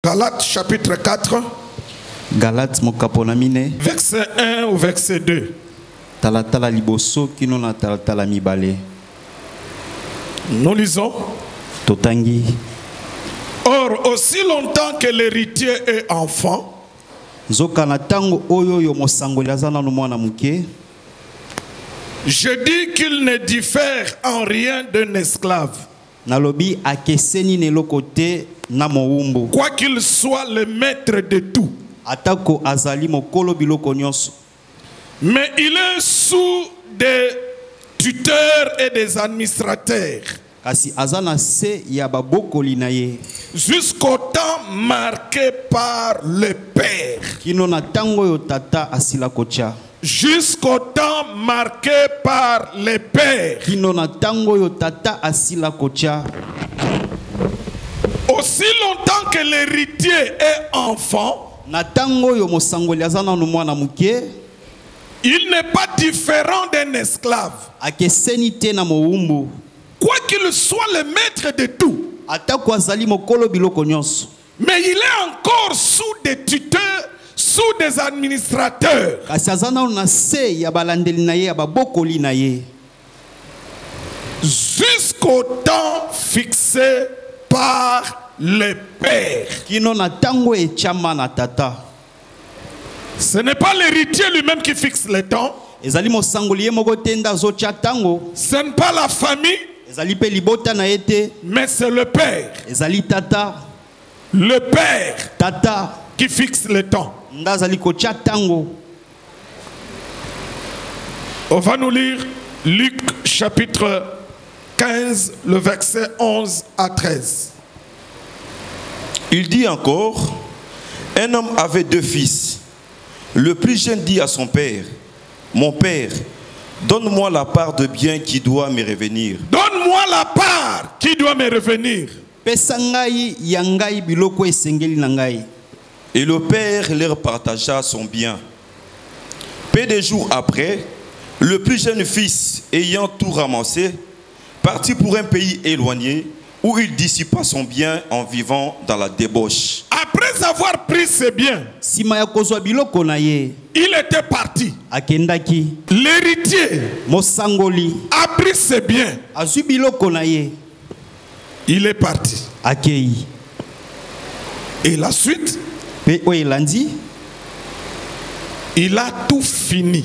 Galates chapitre 4. Galates mokaponamine. Verset 1 au verset 2. Talatala liboso kino na talatala mibale. Nous lisons. Totangi. Or, aussi longtemps que l'héritier est enfant, Zoka na tango oyo yo mosangoli azana no mwana muke. Je dis qu'il ne diffère en rien d'un esclave. Nalobi akeseni ne côté na moumbu. Quoi qu'il soit le maître de tout. Atako azali mokolo biloko nyonso. Mais il est sous des tuteurs et des administrateurs. Kasi azana se ya babokoli na ye. Jusqu'au temps marqué par le Père. Kino na tango yo tata asila kocha. Jusqu'au temps marqué par le Père. Kino na tango yo tata asila kocha. Aussi longtemps que l'héritier est enfant, na tango yo mosangoli azana no mwana muke, il n'est pas différent d'un esclave. Akeseni te na moumbu. Quoi qu'il soit le maître de tout. Atako azali mokolo biloko nyonso. Mais il est encore sous des tuteurs, sous des administrateurs. Kasi azana na se ya balandeli na ye ya babokoli na ye. Jusqu'au temps fixé par le Père. Kino na tango e chama na tata. Ce n'est pas l'héritier lui-même qui fixe le temps. Ezali mosangoli ye moko tenda zo cha tango. Ce n'est pas la famille. Ezali pe libota na yete. Mais c'est le Père. Ezali tata. Le Père. Tata. Qui fixe le temps. Ndazali ko cha tango. On va nous lire Luc chapitre 15, le verset 11 à 13. Il dit encore, un homme avait 2 fils. Le plus jeune dit à son père, mon père, donne-moi la part de bien qui doit me revenir. Donne-moi la part qui doit me revenir. Pesangai yangai biloko esengeli nangai. Et le père leur partagea son bien. Peu de jours après, le plus jeune fils, ayant tout ramassé, partit pour un pays éloigné où il dissipa son bien en vivant dans la débauche. Après avoir pris ses biens, il était parti. L'héritier a pris ses biens. Il est parti. Et la suite, il a tout fini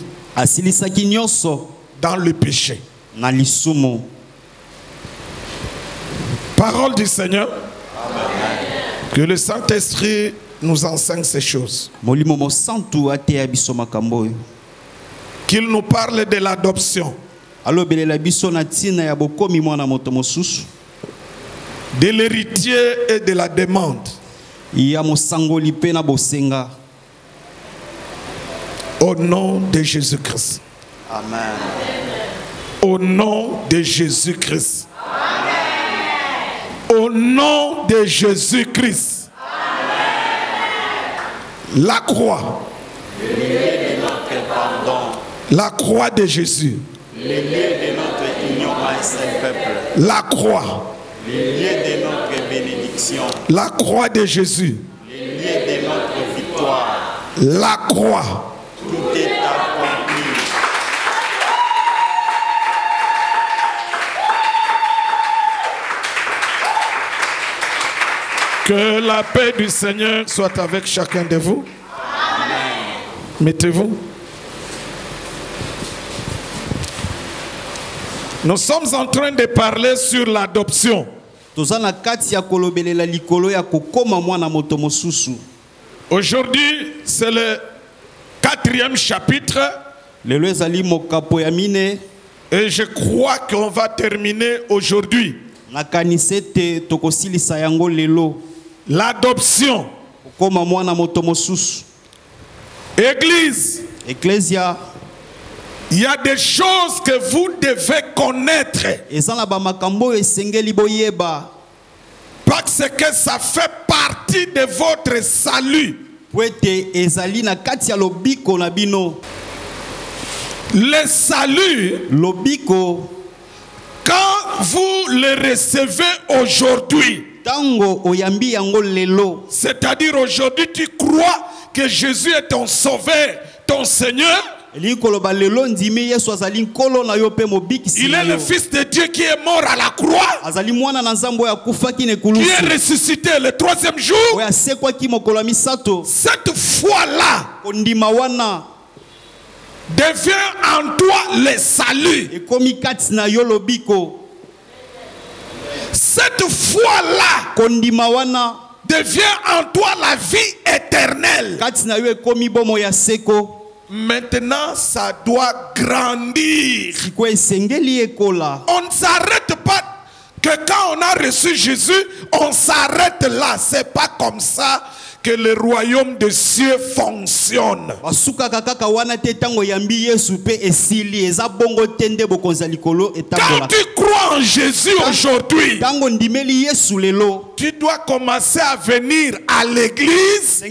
dans le péché. Parole du Seigneur. Amen. Que le Saint-Esprit nous enseigne ces choses. Qu'il nous parle de l'adoption. De l'héritier et de la demande. Au nom de Jésus-Christ. Amen. Au nom de Jésus-Christ. Au nom de Jésus-Christ. La croix. Le lieu de notre pardon. La croix de Jésus. Le lieu de notre union à un seul peuple. La croix. Le lieu de notre bénédiction. La croix de Jésus. Le lieu de notre victoire. La croix. Tout est accompli. Que la paix du Seigneur soit avec chacun de vous. Amen. Mettez-vous. Nous sommes en train de parler sur l'adoption. Aujourd'hui, c'est le 4e chapitre. Et je crois qu'on va terminer aujourd'hui. L'adoption. Église. Ecclesia. Il y a des choses que vous devez connaître. Parce que ça fait partie de votre salut. Le salut, quand vous le recevez aujourd'hui, Tango oyambi yango lelo. C'est-à-dire aujourd'hui tu crois que Jésus est ton sauveur, ton Seigneur. Il est le Fils de Dieu qui est mort à la croix, qui est ressuscité le 3e jour. Cette foi-là devient en toi le salut. Cette foi-là devient en toi la vie éternelle. Maintenant, ça doit grandir. On ne s'arrête pas que quand on a reçu Jésus, on s'arrête là. C'est pas comme ça que le royaume des cieux fonctionne. Quand tu crois en Jésus aujourd'hui, tu dois commencer à venir à l'église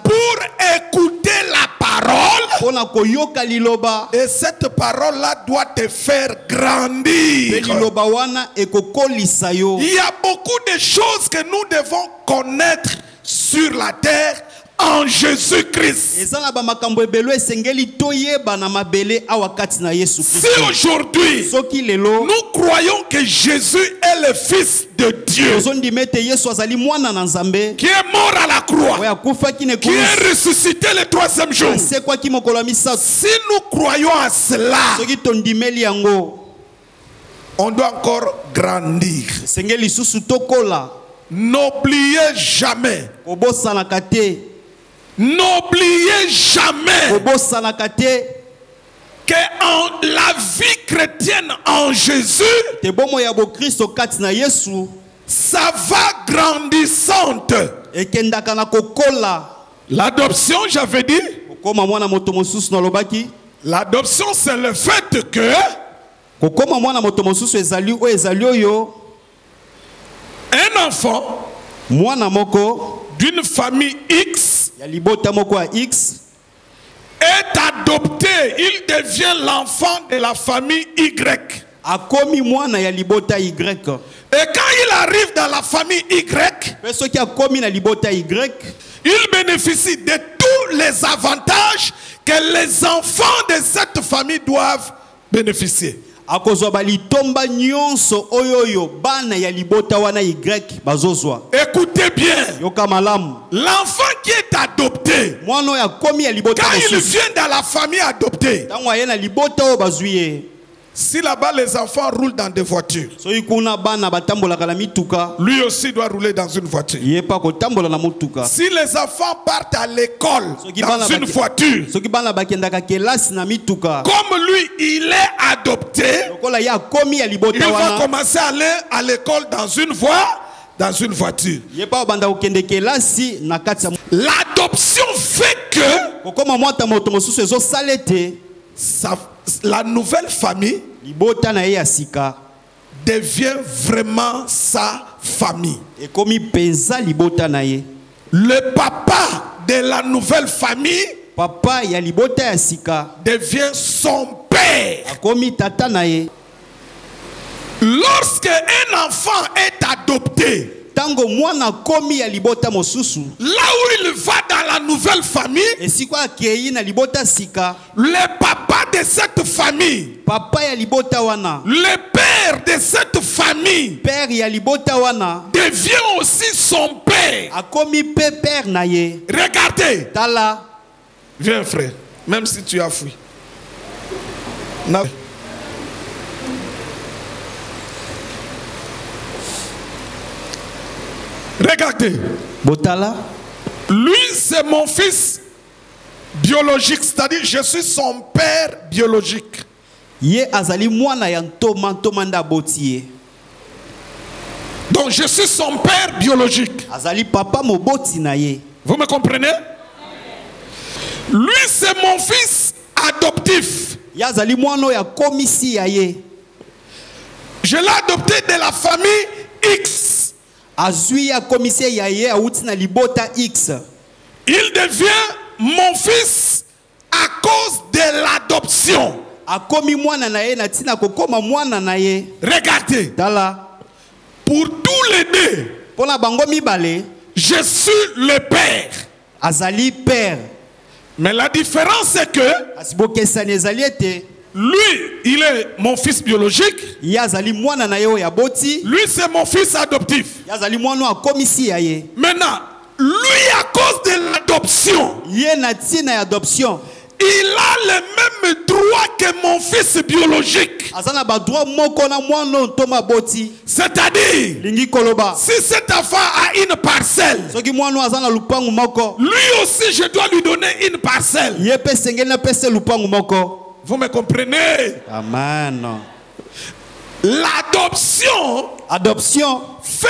pour écouter la parole. Et cette parole-là doit te faire grandir. Il y a beaucoup de choses que nous devons connaître sur la terre en Jésus-Christ. Si aujourd'hui nous croyons que Jésus est le Fils de Dieu, qui est mort à la croix, qui est ressuscité le 3e jour, si nous croyons à cela, on doit encore grandir. N'oubliez jamais. N'oubliez jamais que la vie chrétienne en Jésus, ça va grandissante. L'adoption, j'avais dit, l'adoption c'est le fait que un enfant d'une famille X est adopté, il devient l'enfant de la famille Y. Et quand il arrive dans la famille Y, il bénéficie de tous les avantages que les enfants de cette famille doivent bénéficier. Écoutez bien, l'enfant qui est adopté, quand il vient dans la famille adoptée, si là-bas les enfants roulent dans des voitures, lui aussi doit rouler dans une voiture. Si les enfants partent à l'école dans une voiture, comme lui il est adopté, il va commencer à aller à l'école dans une voiture. L'adoption fait que la nouvelle famille devient vraiment sa famille. Le papa de la nouvelle famille devient son père. Lorsque un enfant est adopté, là où il va dans la nouvelle famille, le papa de cette famille, le père de cette famille devient aussi son père. Regardez. Viens frère, même si tu as fui. Regardez. Lui, c'est mon fils biologique, c'est-à-dire je suis son père biologique. Donc je suis son père biologique. Vous me comprenez? Lui, c'est mon fils adoptif. Je l'ai adopté de la famille X. Il devient mon fils à cause de l'adoption. Regardez. pour tous les deux, Pona bango mibale, je suis le père. azali père. Mais la différence c'est que Asibokesani ezali ete, lui, il est mon fils biologique. ye azali mwana na ye oyo aboti, Lui, c'est mon fils adoptif. ye azali mwana oyo akomisi ya ye. Maintenant, lui, à cause de l'adoption, Ye na ntina ya adoption, il a le même droit que mon fils biologique. aza na badroit moko na mwana oyo ntoma aboti. C'est-à-dire, Lingi koloba, si cet enfant a une parcelle, soki mwana oyo aza na lupangu moko, lui aussi, je dois lui donner une parcelle. ye pe sengeli na pese lupangu moko. Vous me comprenez? Amen. L'adoption Adoption, fait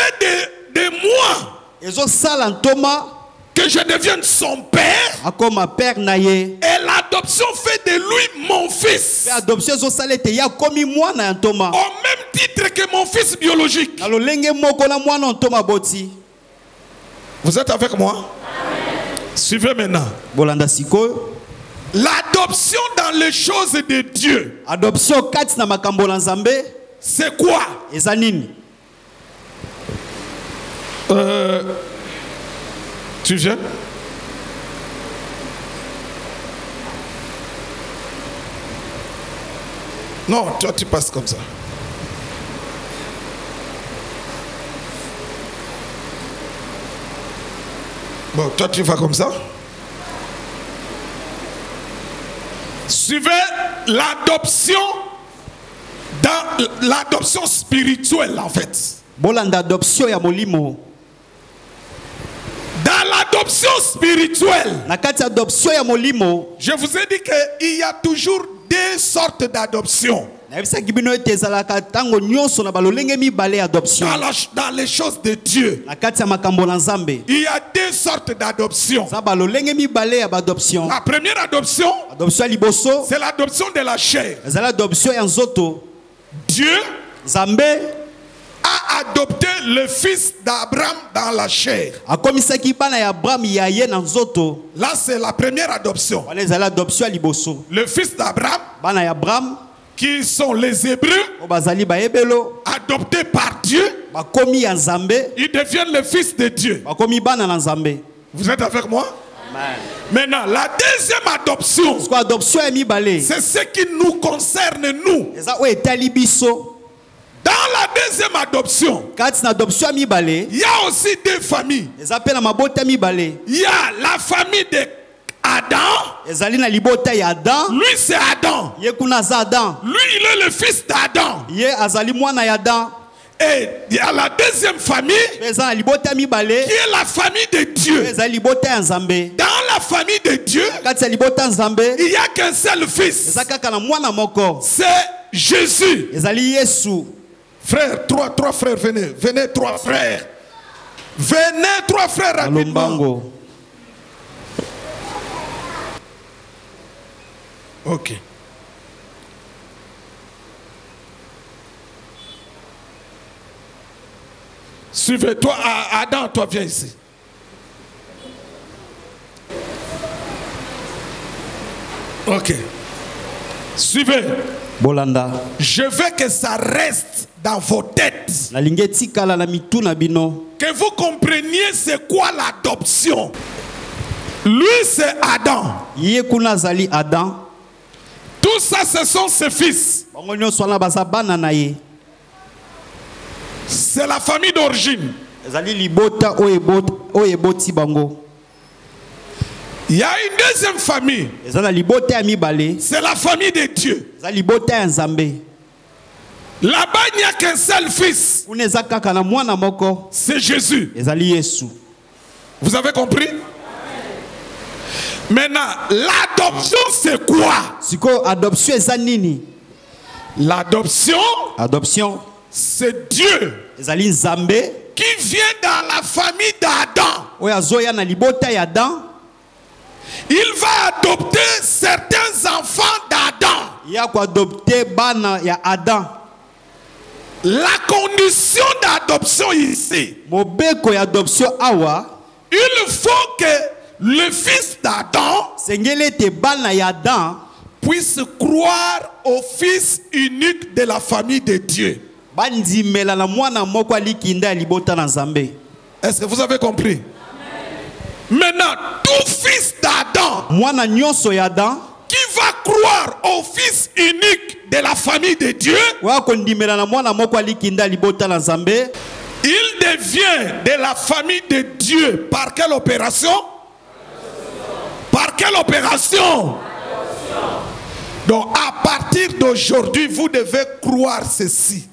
de moi ezosala ntoma que je devienne son père. akoma père na ye. Et l'adoption fait de lui mon fils. Pe adoption ezosala ete ye akomi mwana ya ntoma. Au même titre que mon fils biologique. Na lolenge moko na mwana oyo ntoma aboti. Vous êtes avec moi? Suivez maintenant. Bolanda sikoyo. L'adoption dans les choses de Dieu, Adoption kati na makambo na Nzambe c'est quoi? eza nini? Tu viens? Non, toi tu passes comme ça. Bon, toi tu vas comme ça. Suivez l'adoption dans l'adoption spirituelle en fait. Bolanda adoption ya molimo. Dans l'adoption spirituelle, Na kati ya adoption ya molimo, je vous ai dit qu'il y a toujours deux sortes d'adoption. nayebisaki bino ete ezalaka ntango nyonso na balolenge mibale ya adoption. Dans les choses de Dieu, Na kati ya makambo na Nzambe, il y a deux sortes d'adoption. za balolenge mibale ya badoption. La première adoption, Adoption ya liboso, c'est l'adoption de la chair. ezali adoption ya nzoto. Dieu Nzambe a adopté le fils d'Abraham dans la chair. akomisaki bana ya Abraham ya ye na nzoto. Là, c'est la première adoption. Wana ezali adoption ya liboso. Le fils d'Abraham, Bana ya Abraham qui sont les Hébreux, oyo bazali bayebelo, adoptés par Dieu, bakomi ya Nzambe, ils deviennent le fils de Dieu. bakomi bana na Nzambe. Vous êtes avec moi? Maintenant, la deuxième adoption, Siko adoption ya mibale c'est ce qui nous concerne, nous. eza oyo etali biso. Dans la deuxième adoption, Kati na adoption ya mibale il y a aussi deux familles. eza pe na mabota ya mibale. Il y a la famille de Adam. Ezali na libota ya Adam, Lui, c'est Adam. ye kuna aza Adam, Lui, il est le fils d'Adam. ye azali mwana ya Adam. Et il y a la deuxième famille Pe eza na libota ya mibale, qui est la famille de pe Dieu. ezali libota ya Nzambe. Dans la famille de Dieu, Kati ya libota ya Nzambe il n'y a qu'un seul fils. eza kaka na mwana moko, C'est Jésus. ezali Yesu. Frères, trois frères, venez. Venez, trois frères. Venez, trois frères, Na rapidement. lombango. Ok. Suivez-toi, Adam, toi viens ici. Ok. Suivez. Bolanda. Je veux que ça reste dans vos têtes. Nalingi etikala na mitu na bino. Que vous compreniez c'est quoi l'adoption. Lui, c'est Adam. Ye kuna azali Adam. Tout ça, ce sont ses fils. Bango nyonso wana baza bana na ye. C'est la famille d'origine. Ezali libota oyo eboti bango. Il y a une deuxième famille. Eza na libota ya mibale. C'est la famille de Dieu. Eza libota ya Nzambe. Là-bas, il n'y a qu'un seul fils. Kuna eza kaka na mwana moko. C'est Jésus. Ezali Yesu. Vous avez compris? Maintenant, l'adoption, c'est quoi? Siko adoption eza nini? L'adoption, Adoption c'est Dieu ezali Nzambe qui vient dans la famille d'Adam. oyo azoya na libota ya Adam. Il va adopter certains enfants d'Adam. Ya koadopte bana ya Adam. La condition d'adoption ici, Mobeko ya adoption awa il faut que le fils d'Adam sengele ete bana ya Adam puisse croire au fils unique de la famille de Dieu. bandimela na mwana moko alikinda libota na Nzambe. Est-ce que vous avez compris? Maintenant, tout fils d'Adam Mwana nyonso ya Adam qui va croire au fils unique de la famille de Dieu, wa kondimela na mwana moko alikinda libota na Nzambe, il devient de la famille de Dieu par quelle opération? Par quelle opération? Donc à partir d'aujourd'hui, vous devez croire ceci.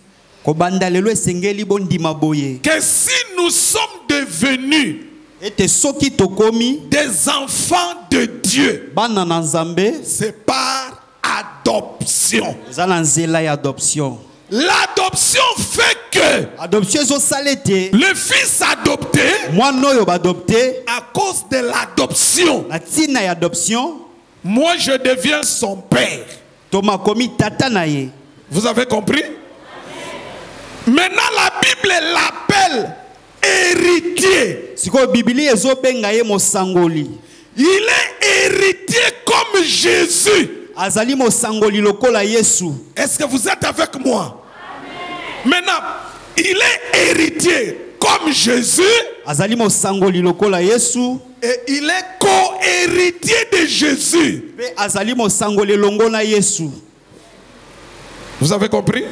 kobanda lelo esengeli bondima boye. Que si nous sommes devenus Ete soki tokomi des enfants de Dieu, bana na Nzambe, c'est par adoption. eza na nzela ya adoption. L'adoption fait que Adoption ezo salete le fils adopté, mwana oyo badopte à cause de l'adoption, na tina ya adoption, moi je deviens son père. toma komi tata na ye. Vous avez compris? Maintenant la Bible l'appelle héritier. Siko Biblia ezo benga ye mosangoli. Il est héritier comme Jésus. Azali mosangoli lokola Yesu. Est-ce que vous êtes avec moi? Maintenant, il est héritier comme Jésus Azali mosangoli lokola Yesu. et il est co-héritier de Jésus. Pe azali mosangoli longo na Yesu. Vous avez compris?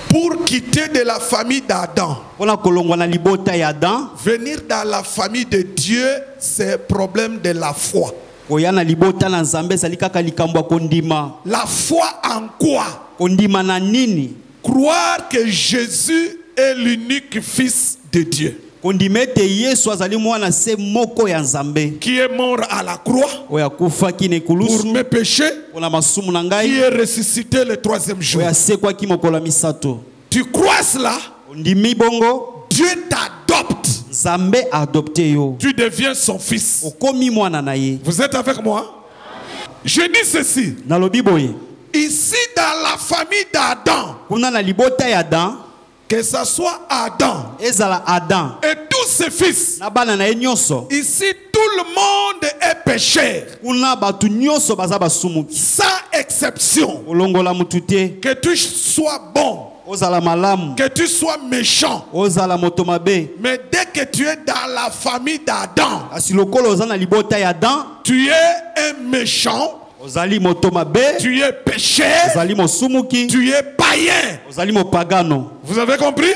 Pour quitter de la famille d'Adam, Pona kolongwa na libota ya Adam, venir dans la famille de Dieu, c'est problème de la foi. koya na libota na Nzambe ezali kaka likambo ya kondima. La foi en quoi? Kondima na nini? Croire que Jésus est l'unique fils de Dieu, Kondima ete Yesu azali mwana se moko ya Nzambe. qui est mort à la croix Oya kufaki ne pour kulusu mes péchés, pona masumu na qui ngai. est ressuscité le troisième jour. Oya sekwaki mokolo misato. Tu crois cela? Ondimi bongo, Dieu t'adopte. Nzambe a adopté yo. Tu deviens son fils. Okomi mwana na ye. Vous êtes avec moi? Je dis ceci. Nalobi boye. Ici dans la famille d'Adam, Kuna na libota ya Adam, que ce soit Adam ezala Adam. et tous ses fils, Na bana na ye nyonso. ici tout le monde est pécheur, Kuna batu nyonso baza basumuki. sans exception. Olongola mutu te. Que tu sois bon, Ozala malamu. que tu sois méchant, Ozala moto mabe. mais dès que tu es dans la famille d'Adam, Kasi lokolo oza na libota ya Adam, tu es un méchant, ozali moto mabe, tu es pécheur, ozali mosumuki, tu es païen. ozali mopagano. Vous avez compris?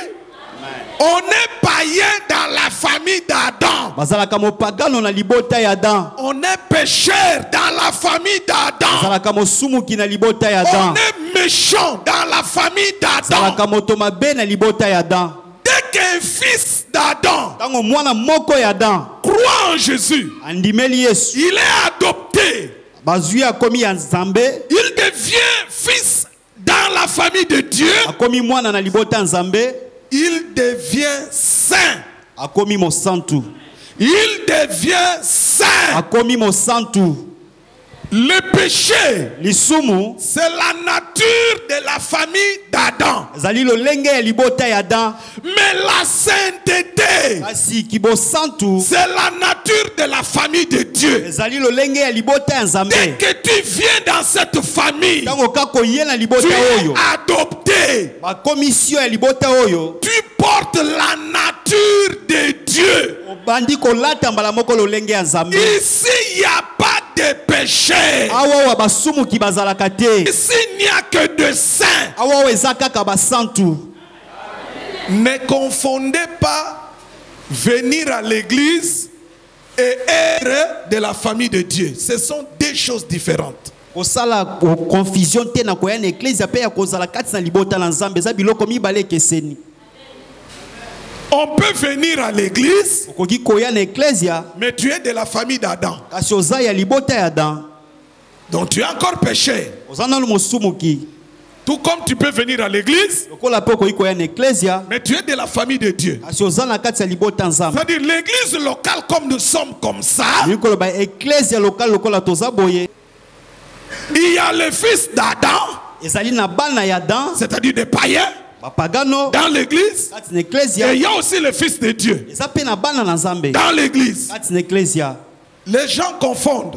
On est païen dans la famille d'Adam. Bazalaka mopagano na libota ya Adam. On est pécheur dans la famille d'Adam. Bazalaka mosumuki na libota ya Adam. On est méchant dans la famille d'Adam. Bazalaka moto mabe na libota ya Adam. Dès qu'un fils d'Adam Tango mwana moko ya Adam croit en Jésus, andimeli Yesu, il est adopté. bazui akomi ya Nzambe, Il devient fils dans la famille de Dieu. akomi mwana na libota ya Nzambe, Il devient saint. akomi mosantu. Il devient saint. Akomi mosantu. Le péché, Lisumu c'est la nature de la famille d'Adam. zali lolenge ya libota ya Adam. Mais la sainteté, Kasi kibosantu c'est la nature de la famille de Dieu. zali lolenge ya libota ya Nzambe. Dès que tu viens dans cette famille, Tango kako ye na tu libota es oyo, adopté. ba commission ya libota oyo, Tu portes la nature de Dieu. obandi kolata mbala moko lolenge ya Nzambe. Ici, il n'y a pas de péché. Awa wa basumuki bazalaka te. Ici, il n'y a que de saints. Awa wa eza kaka basantu. Ne confondez pas venir à l'église et être de la famille de Dieu. Ce sont deux choses différentes. Kosala confusion te na koya na eklezia pe ya kozala kati na libota na Nzambe eza biloko mibale ekeseni. On peut venir à l'église, Okoki koya na eklezia mais tu es de la famille d'Adam. kasi oza ya libota ya Adam. Donc tu es encore péché. Oza nanu mosumuki. Tout comme tu peux venir à l'église, Lokola pe okoki koya na eklezia mais tu es de la famille de Dieu. kasi oza na kati ya libota ya Nzambe. C'est-à-dire l'église locale comme nous sommes comme ça, Likolo ba eklezia lokal lokola toza boye. il y a le fils d'Adam, Ezali na bana ya Adam, c'est-à-dire des païens, bapagano dans l'église. kati na Et eklezia. il y a aussi le fils de Dieu, Eza pe na bana na Nzambe dans l'église. kati na eklezia. Les gens confondent.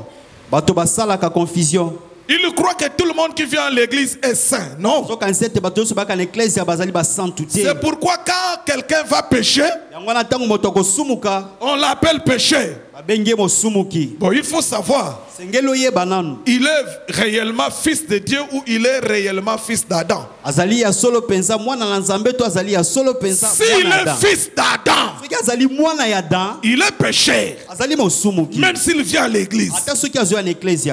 Bato basalaka confusion. Il croit que tout le monde qui vient à l'église est saint. Non. C'est pourquoi quand quelqu'un va pécher, on l'appelle péché. Bon, il faut savoir, il est réellement fils de Dieu ou il est réellement fils d'Adam. S'il est fils d'Adam, il est péché. Même s'il vient à l'église,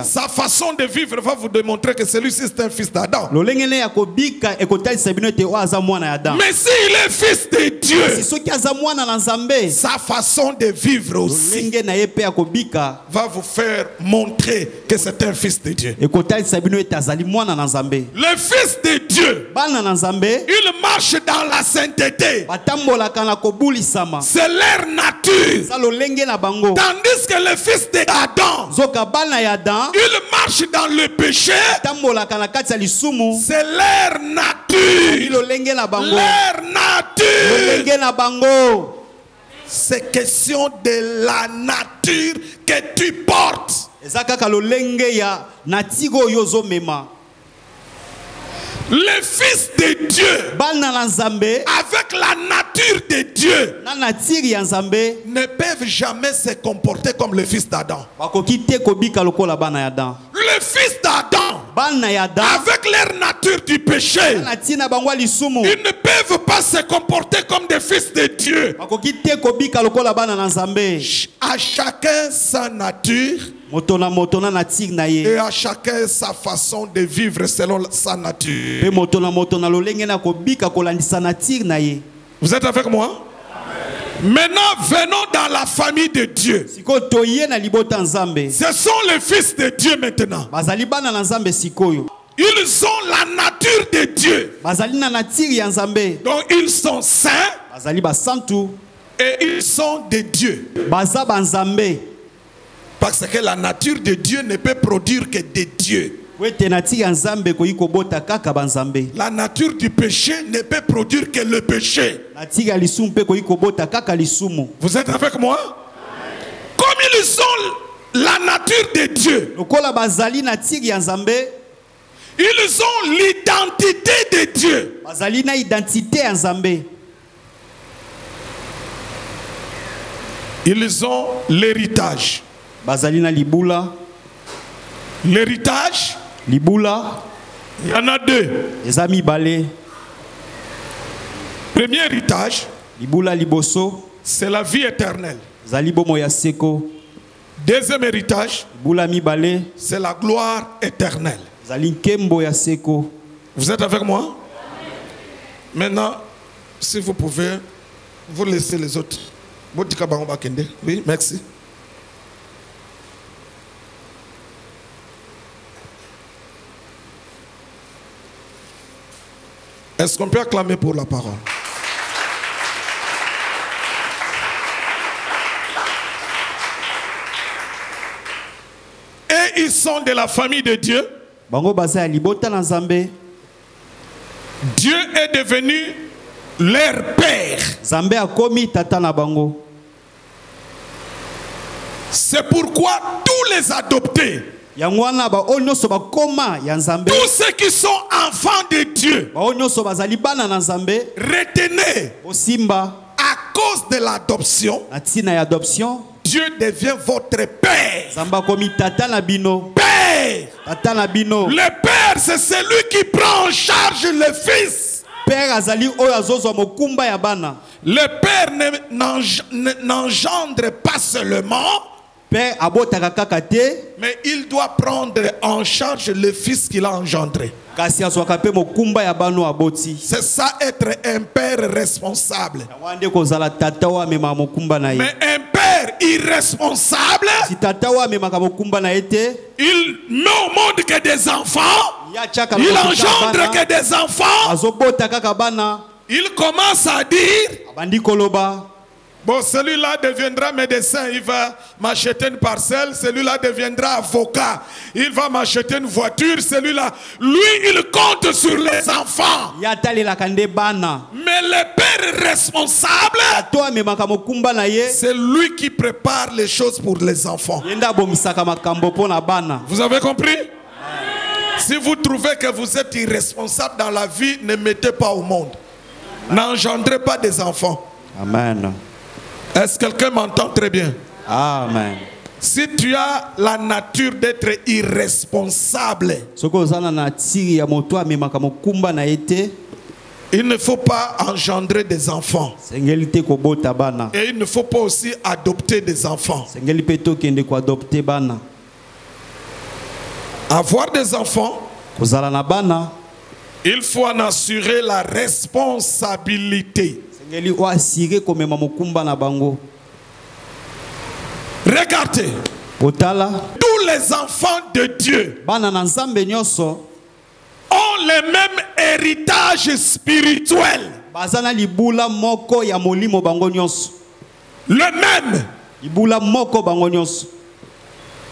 sa façon de vivre va vous démontrer que celui-ci est un fils d'Adam. Mais s'il est fils de Dieu, sa façon de vivre aussi va vous faire montrer que c'est un fils de Dieu. Le fils de Dieu, il marche dans la sainteté. C'est leur nature. Tandis que le fils d'Adam, il marche dans le péché. C'est leur nature. Leur nature. C'est question de la nature que tu portes. Le fils de Dieu, avec la nature de Dieu, ne peuvent jamais se comporter comme le fils d'Adam. Le fils d'Adam, avec leur nature du péché, ils ne peuvent pas se comporter comme des fils de Dieu. À chacun sa nature et à chacun sa façon de vivre selon sa nature. Vous êtes avec moi? Maintenant, venons dans la famille de Dieu. Ce sont les fils de Dieu maintenant. Ils ont la nature de Dieu. Donc ils sont saints et ils sont de Dieu. Parce que la nature de Dieu ne peut produire que de Dieu. La nature du péché ne peut produire que le péché. Vous êtes avec moi? Comme ils ont la nature de Dieu, ils ont l'identité de Dieu. Ils ont l'héritage. L'héritage, il y en a deux. Premier héritage, c'est la vie éternelle. Deuxième héritage, c'est la gloire éternelle. Vous êtes avec moi? Maintenant, si vous pouvez, vous laissez les autres. Oui, merci. Est-ce qu'on peut acclamer pour la parole? Et ils sont de la famille de Dieu. Dieu est devenu leur père. C'est pourquoi tous les adoptés, tous ceux qui sont enfants de Dieu, retenez, à cause de l'adoption, Dieu devient votre père. Père. Le père, c'est celui qui prend en charge le fils. Le père n'engendre pas seulement, mais il doit prendre en charge le fils qu'il a engendré. C'est ça être un père responsable. Mais un père irresponsable, il met au monde que des enfants, il engendre que des enfants. Il commence à dire, bon, celui-là deviendra médecin, il va m'acheter une parcelle, celui-là deviendra avocat, il va m'acheter une voiture, celui-là, lui, il compte sur les enfants. Mais le père responsable, c'est lui qui prépare les choses pour les enfants. Vous avez compris? Si vous trouvez que vous êtes irresponsable dans la vie, ne mettez pas au monde. N'engendrez pas des enfants. Amen. Est-ce que quelqu'un m'entend très bien? Amen. Si tu as la nature d'être irresponsable, il ne faut pas engendrer des enfants. Et il ne faut pas aussi adopter des enfants. Avoir des enfants, il faut en assurer la responsabilité. Regardez, tous les enfants de Dieu ont le même héritage spirituel. Le même.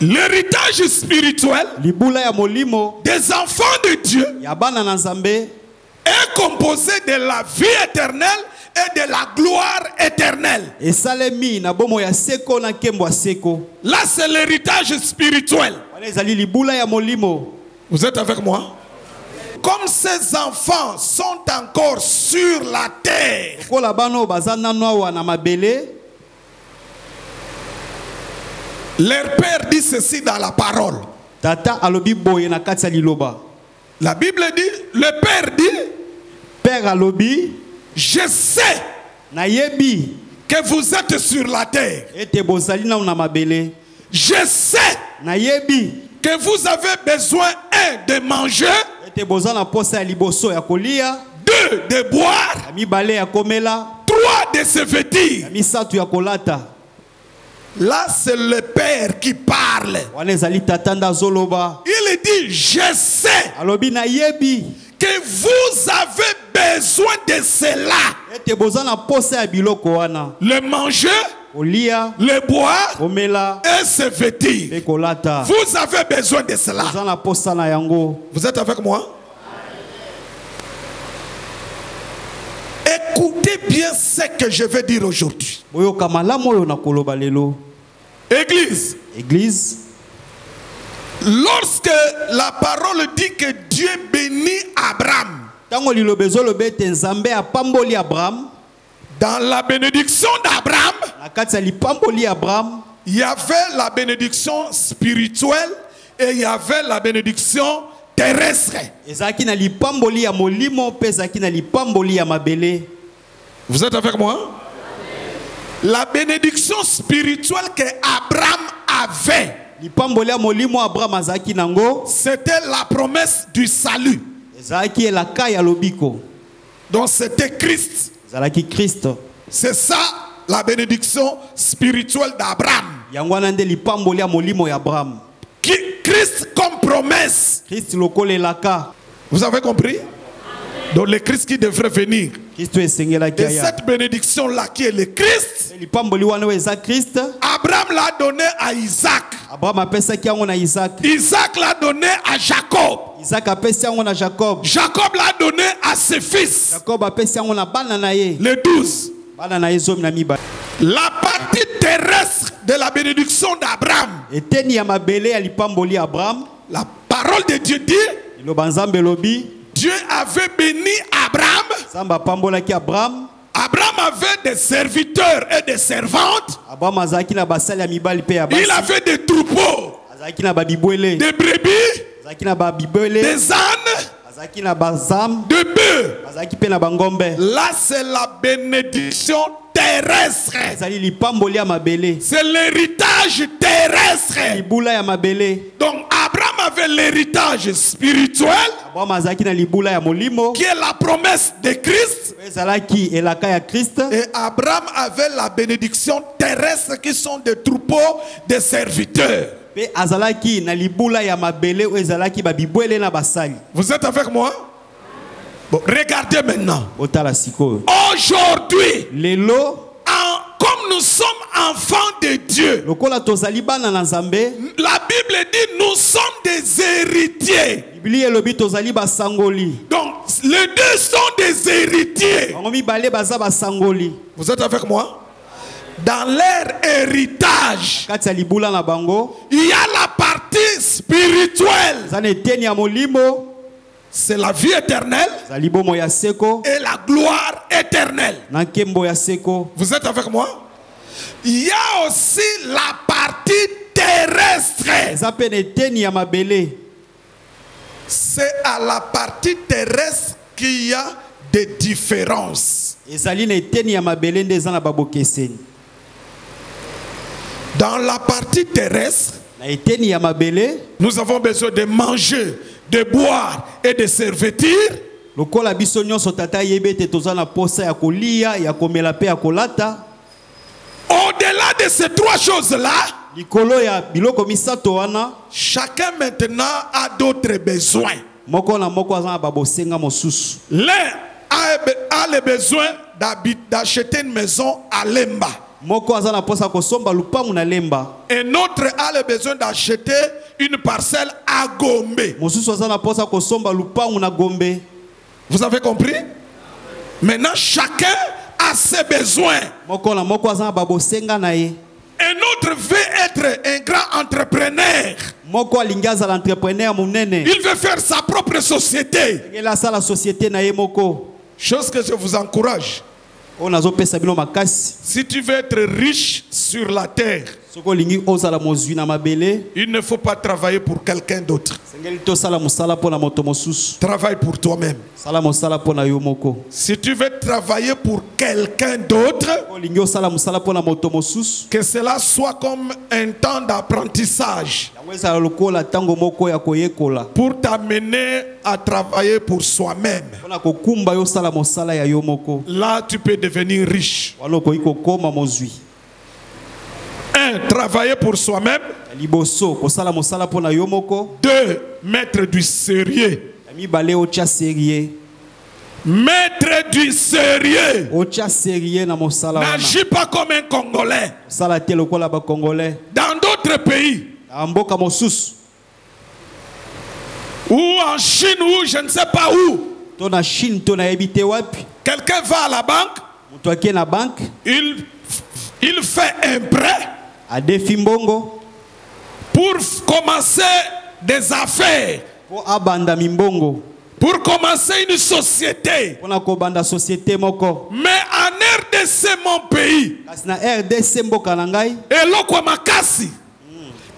L'héritage spirituel des enfants de Dieu est composé de la vie éternelle et de la gloire éternelle. Là, c'est l'héritage spirituel. Vous êtes avec moi? Comme ces enfants sont encore sur la terre, leur père dit ceci dans la parole. La Bible dit, le père dit, je sais que vous êtes sur la terre. Je sais que vous avez besoin, de manger, 2, de boire, 3, de se vêtir. Là, c'est le père qui parle. Il dit, je sais que vous avez besoin de cela. Le manger, le boire et se vêtir. Vous avez besoin de cela. Vous êtes avec moi? Écoutez bien ce que je vais dire aujourd'hui. Église. Lorsque la parole dit que Dieu bénit Abraham, dans la bénédiction d'Abraham, il y avait la bénédiction spirituelle et il y avait la bénédiction terrestre. Vous êtes avec moi? La bénédiction spirituelle que Abraham avait, c'était la promesse du salut. Donc c'était Christ. C'est ça la bénédiction spirituelle d'Abraham. Christ comme promesse. Vous avez compris? Donc le Christ qui devrait venir. Et cette bénédiction-là qui est le Christ, Abraham l'a donné à Isaac. Isaac l'a donné à Jacob. Jacob l'a donné à ses fils. Les 12. La partie terrestre de la bénédiction d'Abraham, la parole de Dieu dit, Dieu avait béni Abraham. Abraham avait des serviteurs et des servantes. Il avait des troupeaux, des brebis, des ânes, de bœufs. Là, c'est la bénédiction terrestre. C'est l'héritage terrestre. Donc Abraham avait l'héritage spirituel, qui est la promesse de Christ. Et Abraham avait la bénédiction terrestre, qui sont des troupeaux, des serviteurs. Vous êtes avec moi? Bon, regardez maintenant. Aujourd'hui, comme nous sommes enfants de Dieu, la Bible dit nous sommes des héritiers. Donc les deux sont des héritiers. Vous êtes avec moi? Dans leur héritage, il y a la partie vie spirituelle, Zane eteni ya molimo. c'est la vie éternelle Zali bomo ya seko. et la gloire éternelle. Na nkembo ya seko. Vous êtes avec moi? Il y a aussi la partie terrestre. Eza pe na eteni ya mabele. C'est à la partie terrestre qu'il y a des différences. Ezali na eteni ya mabele nde eza na babokeseni. Dans la partie terrestre, Na eteni ya mabele, nous avons besoin de manger, de boire et de se revêtir. lokola biso nyonso tata yebe te toza na posa ya kolia, ya komela pe ya kolata. Au-delà de ces trois choses-là, Likolo ya biloko misato wana, chacun maintenant a d'autres besoins. moko na moko aza na babosenga mosusu. L'un a le besoin d'acheter une maison à Lemba. Moko aza na posa kosomba lupangu na lemba. Un autre a le besoin d'acheter une parcelle à Gombe. Mosusu aza na posa kosomba lupangu na Gombe. Vous avez compris? Maintenant, chacun a ses besoins. Moko na moko aza na babosenga na ye. Un autre veut être un grand entrepreneur. Moko alingi azala entrepreneur munene. Il veut faire sa propre société. Ngela sala société na ye moko. Chose que je vous encourage. O nazo pesa bino makasi. Si tu veux être riche sur la terre, Soko lingi ozala mozwi na mabele. il ne faut pas travailler pour quelqu'un d'autre. Sengeli to sala musala pona moto mosusu. Travaille pour toi-même. Sala musala pona yo moko. Si tu veux travailler pour quelqu'un d'autre, O lingi osala musala pona moto mosusu. que cela soit comme un temps d'apprentissage Yango ezala lokola tango moko ya koyekola. pour t'amener à travailler pour soi-même. Pona kokumba yo sala mosala ya yo moko. Là, tu peux devenir riche. Walo koiko koma mozwi. Un, travailler pour soi-même. Liboso kosala mosala pona yo moko. Deux, mettre du sérieux. Mi bale ocha sérieux. Mettre du sérieux. Ocha sérieux na mosala wana. N'agis pas comme un Congolais. Sala te lokola ba congolais. Dans d'autres pays, Na mboka mosusu. ou en Chine, ou je ne sais pas où, To na Chine to na ebite wapi. quelqu'un va à la banque, Mutu akie na banque. il fait un prêt Adefi mbongo. pour commencer des affaires, Po abanda mimbongo. pour commencer une société. Pona ko banda société moko. Mais en RDC, mon pays, Kasi na RDC mboka na ngai. et l'Okwa Makassi,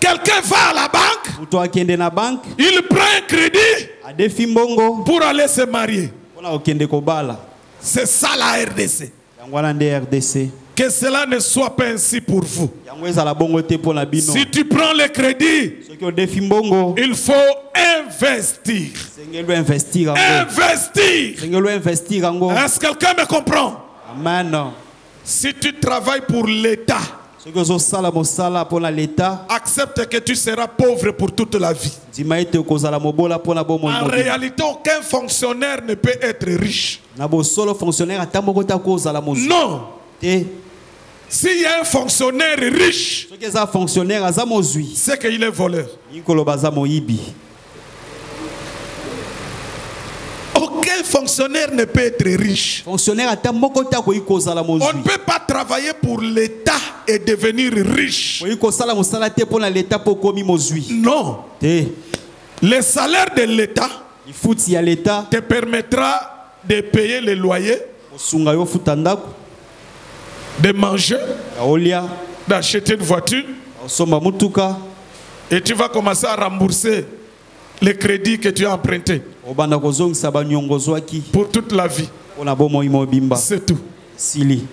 quelqu'un va à la banque, Mutu akende na banque. il prend un crédit Adefi mbongo. pour aller se marier. Pona okende kobala. C'est ça la RDC. Yango wana nde RDC. Que cela ne soit pas ainsi pour vous. Yango ezala bongo te pona bino. Si tu prends le crédit, Soki odefi mbongo. il faut investir. Sengelo investir yango. Investir. Sengelo investir yango. Est-ce que quelqu'un me comprend? Amen. Si tu travailles pour l'État, Soki ozosala mosala pona leta. accepte que tu seras pauvre pour toute la vie. Ndima ete okozala mobola pona bomoi En mobimba. réalité, aucun fonctionnaire ne peut être riche. Na bosolo fonctionnaire ata moko ta kozala mozwi. Non. Te. S'il y a un fonctionnaire riche, Soki eza fonctionnaire aza mozwi. c'est qu'il est voleur. Nikoloba aza moyibi. Aucun fonctionnaire ne peut être riche. Fonctionnaire ata moko ta koyi kozala On ne mozwi. peut pas travailler pour l'État et devenir riche. Koyi kosala mosala te pona leta po komi mozwi. Non. Te. Le salaire de l'État Ifuti ya leta te permettra de payer les loyers, osunga yo futa ndako. de manger, Ya olia. d'acheter une voiture, Osomba mutuka. et tu vas commencer à rembourser les crédits que tu as empruntés Obanda kozongisa banyongozwaki. pour toute la vie. Pona bomoi mobimba. C'est tout. Sili.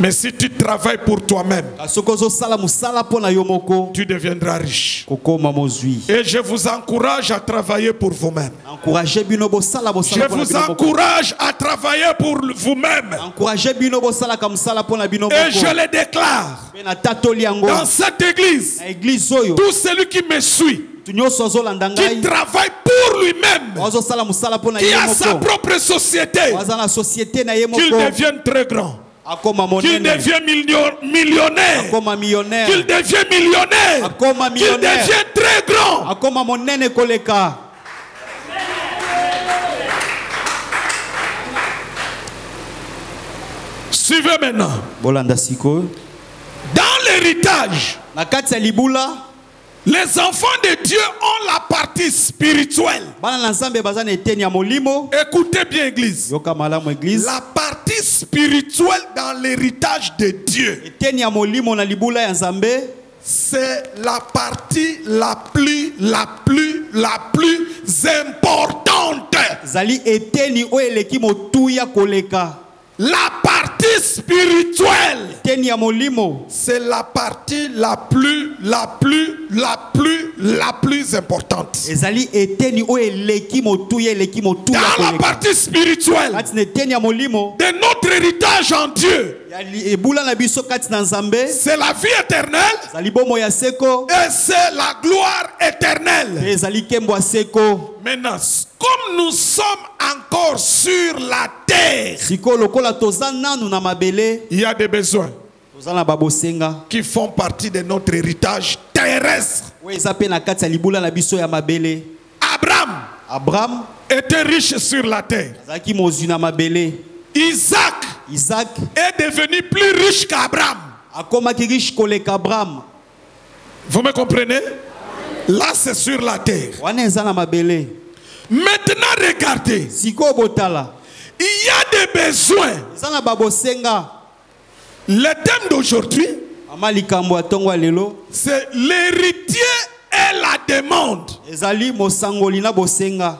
Mais si tu travailles pour toi-même, Soki ozosala mosala pona yo moko. tu deviendras riche. Kokoma mozwi. Et je vous encourage à travailler pour vous-même. Encouragez bino bosala Je bosala pona vous bino moko. encourage à travailler pour vous-même. Encouragez bino bosala ka mosala pona bino Et je moko. le déclare, Pe na tatoli yango. dans cette église, Na église oyo. tout celui qui me suit, Tu nyonso azolanda qui ngai. travaille pour lui-même, Ozosala mosala pona qui ye a sa moko. propre société, Waza na société na ye qu'il moko. devienne très grand, Akoma qu'il monene. devienne millionnaire, Akoma millionnaire. qu'il devienne millionnaire, Akoma qu'il millionnaire. devienne très grand. Akoma monene koleka. Suivez maintenant. Bolanda siko. Dans l'héritage, Na kati ya libula. Les enfants de Dieu ont la partie spirituelle. Bana na Nzambe baza na eteni ya molimo. Écoutez bien, église. Yoka malamu église. La partie spirituelle dans l'héritage de Dieu, Eteni ya molimo na libula ya Nzambe. c'est la partie la plus importante. Zali eteni o eleki motuya koleka. La partie spirituelle, Eteni ya molimo. c'est la partie la plus importante. Ezali eteni o eleki motuya Dans la koleka. partie spirituelle Kati na eteni ya molimo. de notre héritage en Dieu, Ebula na biso kati na Nzambe. c'est la vie éternelle Zali bomo ya seko. et c'est la gloire éternelle. Ezali kembo ya seko. Maintenant, comme nous sommes encore sur la terre, Siko lokola toza nanu na mabele. il y a des besoins Toza na babosenga. qui font partie de notre héritage terrestre. We eza pe na kati ya libula na biso ya mabele. Abraham était riche sur la terre. azaki mozwi na mabele. Isaac est devenu plus riche qu'Abraham. akomaki riche koleka Abraham. Vous me comprenez? Là, c'est sur la terre. Wana eza na mabele. Maintenant, regardez. Siko botala. Il y a des besoins. Eza na babosenga. Le thème d'aujourd'hui, Mama likambo atongo lelo. c'est l'héritier et la demande. Ezali mosangoli na bosenga.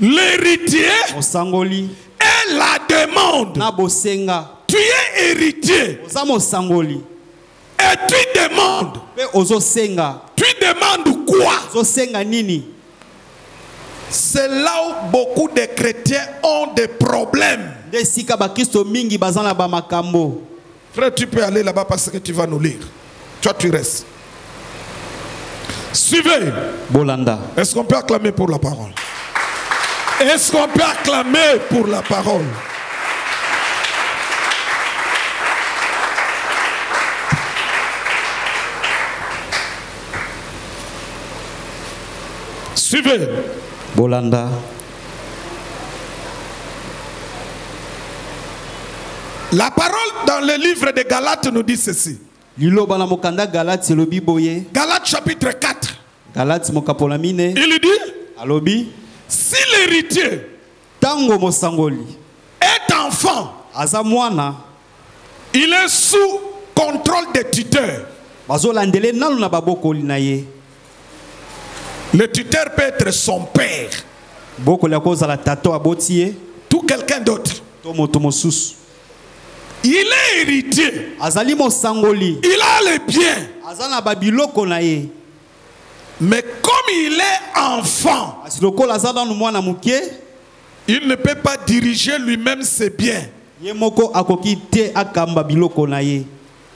L'héritier Mosangoli et la demande. na bosenga. Tu es héritier Oza mosangoli. et tu demandes. Pe ozo senga. Tu demandes quoi? Ozo senga nini? C'est là où beaucoup de chrétiens ont des problèmes. Nde sika ba Kristo mingi bazana ba makambo. Frère, tu peux aller là-bas parce que tu vas nous lire. Toi, tu restes. Suivez. Bolanda. Est-ce qu'on peut acclamer pour la parole? Est-ce qu'on peut acclamer pour la parole? Suivez. Bolanda. La parole dans le livre de Galates nous dit ceci. Liloba na mokanda Galate lobi boye. Galates chapitre 4. Galate mokapola mine. Il dit, Alobi. si l'héritier Tango mosangoli. est enfant, Aza mwana. il est sous contrôle des tuteurs. Bazo landele nalu na babokoli na ye. Le tuteur peut être son père, Bokoli akoza la tato abotie. tout quelqu'un d'autre. Tomoto mosusu. Il est héritier. Azali mosangoli. Il a les biens. Aza na babiloko na ye. Mais comme il est enfant, Asiloko aza dans mwana muke. il ne peut pas diriger lui-même ses biens. Ye moko akoki te akamba biloko na ye.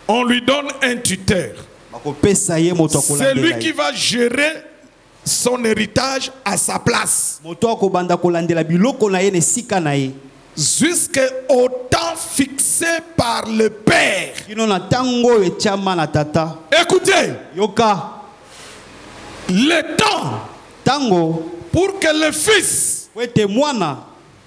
On lui donne un tuteur. Bakopesa ye moto akolandela. C'est lui qui va gérer son héritage à sa place. Moto akobanda kolandela biloko na ye ne sika na ye. Jusqu'au temps fixé par le père. Kino na tango etiama na tata. Écoutez, Yoka. le temps Tango. pour que le fils Wete mwana.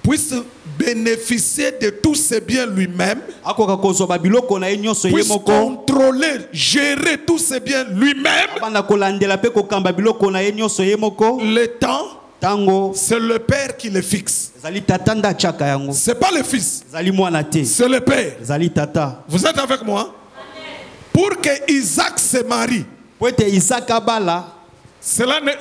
puisse bénéficier de tous ses biens lui-même, Akoka kozwa babiloko na ye nyonso ye puisse moko. contrôler, gérer tous ses biens lui-même. Banda kolandela pe kokamba biloko na ye nyonso ye moko. Le temps, Tango. c'est le père qui le fixe. Zali tata nda chaka yango. C'est pas le fils, Zali mwana te. c'est le père. Zali tata. Vous êtes avec moi? Pour que Isaac se marie, Wete Isaac abala.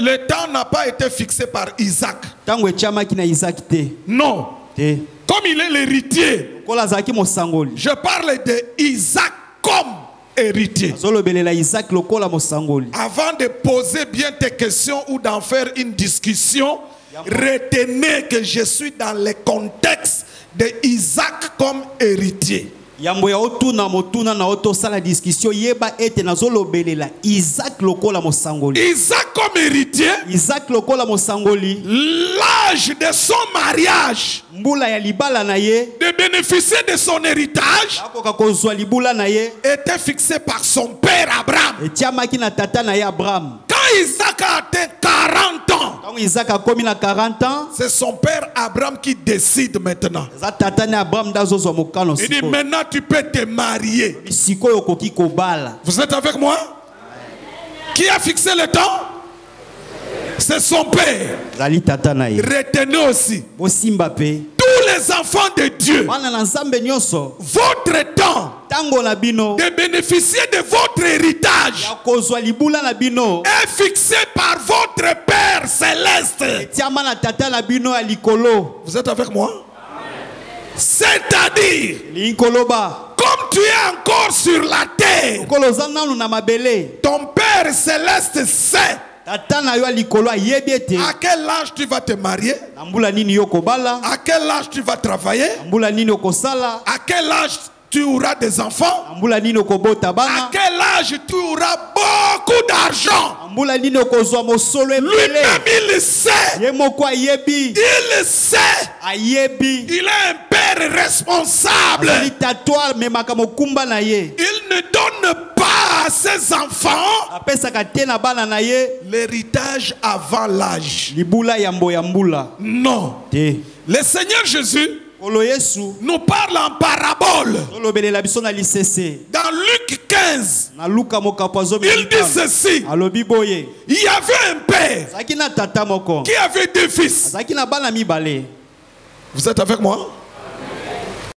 le temps n'a pas été fixé par Isaac. Tango etiama ki na Isaac te. Non. Te. Comme il est l'héritier, Kola zaki mosangoli. je parle de Isaac comme héritier. Zolobelela Isaac lokola mosangoli. Avant de poser bien tes questions ou d'en faire une discussion, retenez que je suis dans le contexte de Isaac comme héritier. Yambo ya otuna motuna na oto sala discussion yeba ete na zolobelela Isaac lokola mosangoli. Isaac comme héritier, Isaac lokola mosangoli. l'âge de son mariage, Mbula ya libala na ye. de bénéficier de son héritage, Akoka kozwa libula na ye. était fixé par son père Abraham. Etiama ki na tata na ye Abraham. Quand Isaac a atteint 40 ans, Tango Isaac akomi na 40 ans. c'est son père Abraham qui décide maintenant. Za tata na Abraham dazozwa mokano Il dit siko. maintenant tu peux te marier. Siko yokoki kobala. Vous êtes avec moi? Qui a fixé le temps? C'est son père. Zali tata na ye. Retenez aussi. Bosimba pe. Tous les enfants de Dieu, Bana na nzambe nyonso. votre temps Tango na bino. de bénéficier de votre héritage Ya kozwa libula na bino. est fixé par votre Père céleste. Tiama na tata na bino ya likolo. Vous êtes avec moi? C'est-à-dire, Linkoloba. comme tu es encore sur la terre, Kolo zananu na mabele. ton Père céleste sait Tata na yo ya likolo ayebi ete. à quel âge tu vas te marier, Na mbula nini yo kobala. à quel âge tu vas travailler, Na mbula nini okosala. à quel âge tu auras des enfants, Na mbula nini okobota à bana. quel âge tu auras beaucoup d'argent. Na mbula nini okozwa mosolo ebele. Lui-même, il sait. Ye moko ayebi. Il sait. Ayebi. Il est un père responsable. Azali tatwa memaka mokumba na ye. Il ne donne pas à ses enfants Apesaka te na bana na ye. l'héritage avant l'âge. Libula yambo ya mbula. Non. Te. Le Seigneur Jésus Olo Yesu. nous parle en parabole. Olobelela biso na lisese. Dans Luc 15, Na Luka mokapo il dit ceci. Alobi boye. Il y avait un père Azaki na tata moko. qui avait deux fils. Azaki na bana mibale. Vous êtes avec moi?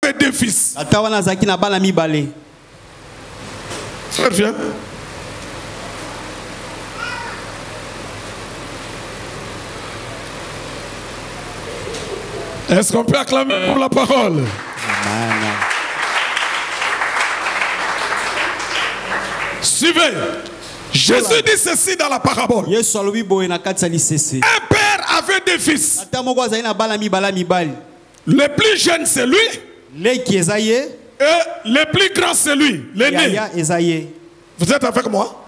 Il avait deux fils. Tata wana azaki na bana mibale. Frère, viens. Est-ce qu'on peut acclamer pour la parole? Amen. Suivez. Jésus dit ceci dans la parabole. Yesu alobi boye na kati ya lisese. Un père avait deux fils. Tata moko azali na bana mibala mibali. Le plus jeune, c'est lui. Leki eza ye. Et le plus grand, c'est lui, l'aîné. Yaya eza ye. Vous êtes avec moi?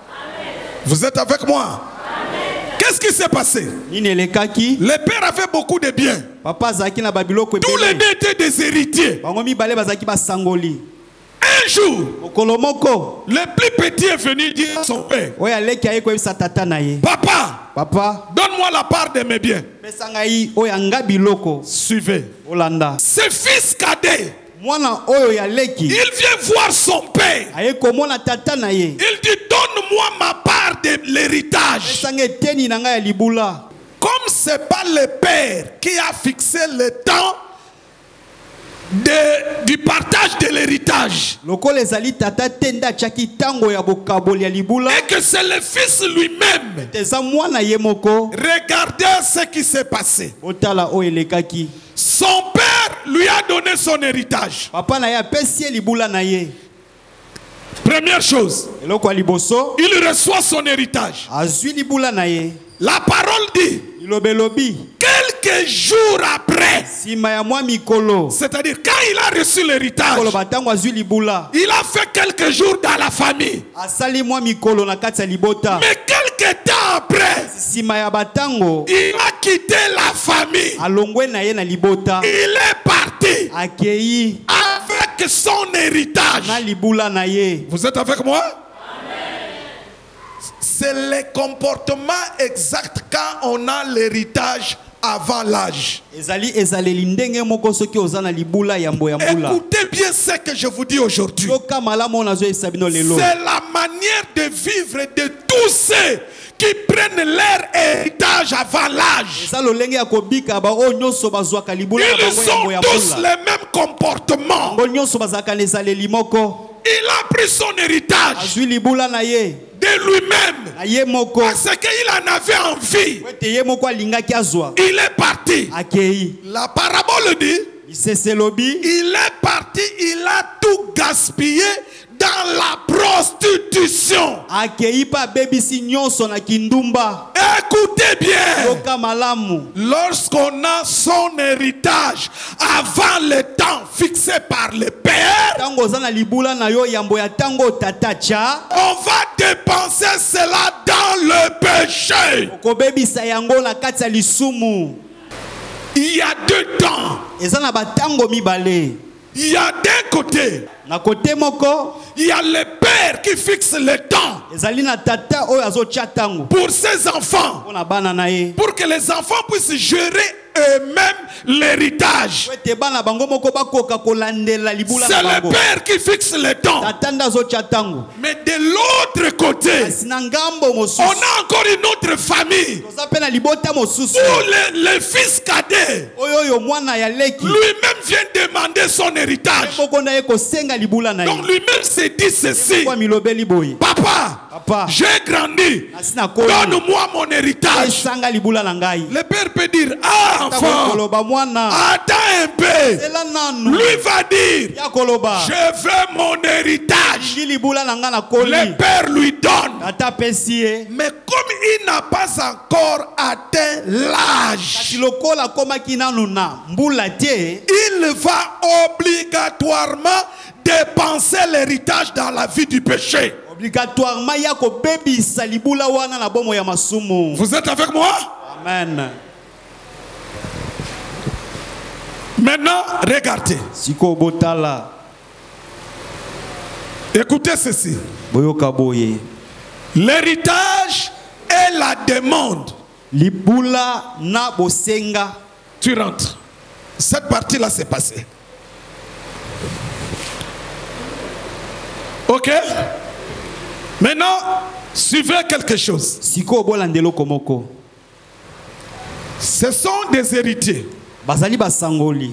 Vous êtes avec moi? Qu'est-ce qui s'est passé? Nini elekaki. Le père avait beaucoup de biens. Papa azaki na babiloko Tous les ebele. deux étaient des héritiers. Bango mibale bazaki basangoli. Un jour, Mokolo moko. le plus petit est venu dire à son père, Oyo aleki aye koyebisa tata na ye. papa, Papa. donne-moi la part de mes biens. Pesa ngai oyo anga biloko. Suivez. Olanda. Ce fils cadet, Mwana oyo ya leki. il vient voir son père. Aye komona tata na ye. Il dit, donne-moi ma part de l'héritage. Pesa ngai eteni na ngai ya libula. Comme c'est pas le père qui a fixé le temps du partage de l'héritage, Lokola ezali tata te nde atiaki tango ya bokaboli ya libula. et que c'est le fils lui-même, Eza mwana ye moko. regardez ce qui s'est passé. Otala oyo elekaki. Son père lui a donné son héritage. Papa na ye apesi ye libula na ye. Première chose, Eloko ya liboso. il reçoit son héritage. Azwi libula na ye. La parole dit, Ilobelobi. quelques jours après, Sima ya mwa mikolo. c'est-à-dire quand il a reçu l'héritage, Mikolo batango azwi libula. il a fait quelques jours dans la famille. Asali mwa mikolo na kati ya libota. Mais quelques temps après, Sima ya batango. il a quitté la famille. Alongwe na ye na libota. Il est parti Akei avec son héritage. na libula na ye. Vous êtes avec moi? C'est le comportement exact quand on a l'héritage avant l'âge. Ezali ezaleli ndenge moko soki oza na libula ya mbo ya mbula. Écoutez bien ce que je vous dis aujourd'hui. Yoka malamu nazo esabino lelo. C'est la manière de vivre de tous ceux qui prennent leur héritage avant l'âge. Eza lolenge ya kobika ba o nyonso bazwaka libula na Ils bango ya mbo ont ya tous mbula. le même comportement. Bango nyonso bazaka na ezaleli moko. Il a pris son héritage Azwi libula na ye. de lui-même Na ye moko. parce qu'il en avait envie. Wete ye moko alingaki azwa. Il est parti. Akei. La parabole dit, Lisese lobi. il est parti, il a tout gaspillé dans la prostitution. Akei pa bebisi nyonso na kindumba. Écoutez bien. Yoka malamu. Lorsqu'on a son héritage avant le temps fixé par le Père, Tango za na libula na yo yambo ya tango tatacha. on va dépenser cela dans le péché. Kobebisa yango na kati ya lisumu. Il y a deux temps. Eza na batango mibale. Il y a d'un côté, Na kote moko. il y a le Père qui fixe le temps Ezali na tata oyo azotia tango. pour ses enfants, Pona bana na ye. pour que les enfants puissent gérer eux-mêmes l'héritage. Wete bana bango moko bakoka kolandela libula C'est na le bango. Père qui fixe le temps. Tata nda azotia tango. Mais de l'autre côté, côté, kasi na ngambo on mosusu a encore une autre famille toza pe na libota mosusu où le fils cadet oyo mwana ya leki lui-même vient demander son héritage. moko na ye kosenga libula na Donc ye lui-même se dit ceci: kwa milobeli boye Papa, j'ai grandi, kasi nakoli donne-moi mon héritage. esanga libula na ngai Le père peut dire: ah, enfant, koloba mwana attends un peu. ela nanu Lui va dire: ya koloba je veux mon héritage. ngi libula na ngai nakoli Le père lui donne. ata pesi ye Mais comme il n'a pas encore atteint l'âge, kasi lokola akomaki nanu na mbula te il va obligatoirement dépenser l'héritage dans la vie du péché. obligatoirement ya kobebisa libula wana na bomo ya masumu. Vous êtes avec moi? Amen. Maintenant, regardez. Siko botala. Écoutez ceci. Boyoka boye. L'héritage est la demande. Libula na bosenga. Tu rentres. Cette partie-là s'est passée. Ok? Maintenant, suivez quelque chose. Siko bolandelo komoko. Ce sont des héritiers. Bazali basangoli.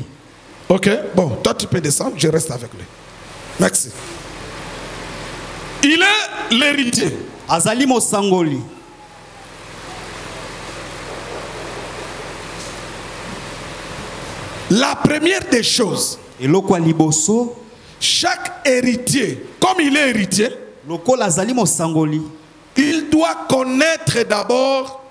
Ok? Bon, toi tu peux descendre, je reste avec lui. Merci. Il est l'héritier. Azali mosangoli. La première des choses, Eloko liboso, chaque héritier, comme il est héritier, lokola azali mosangoli, il doit connaître d'abord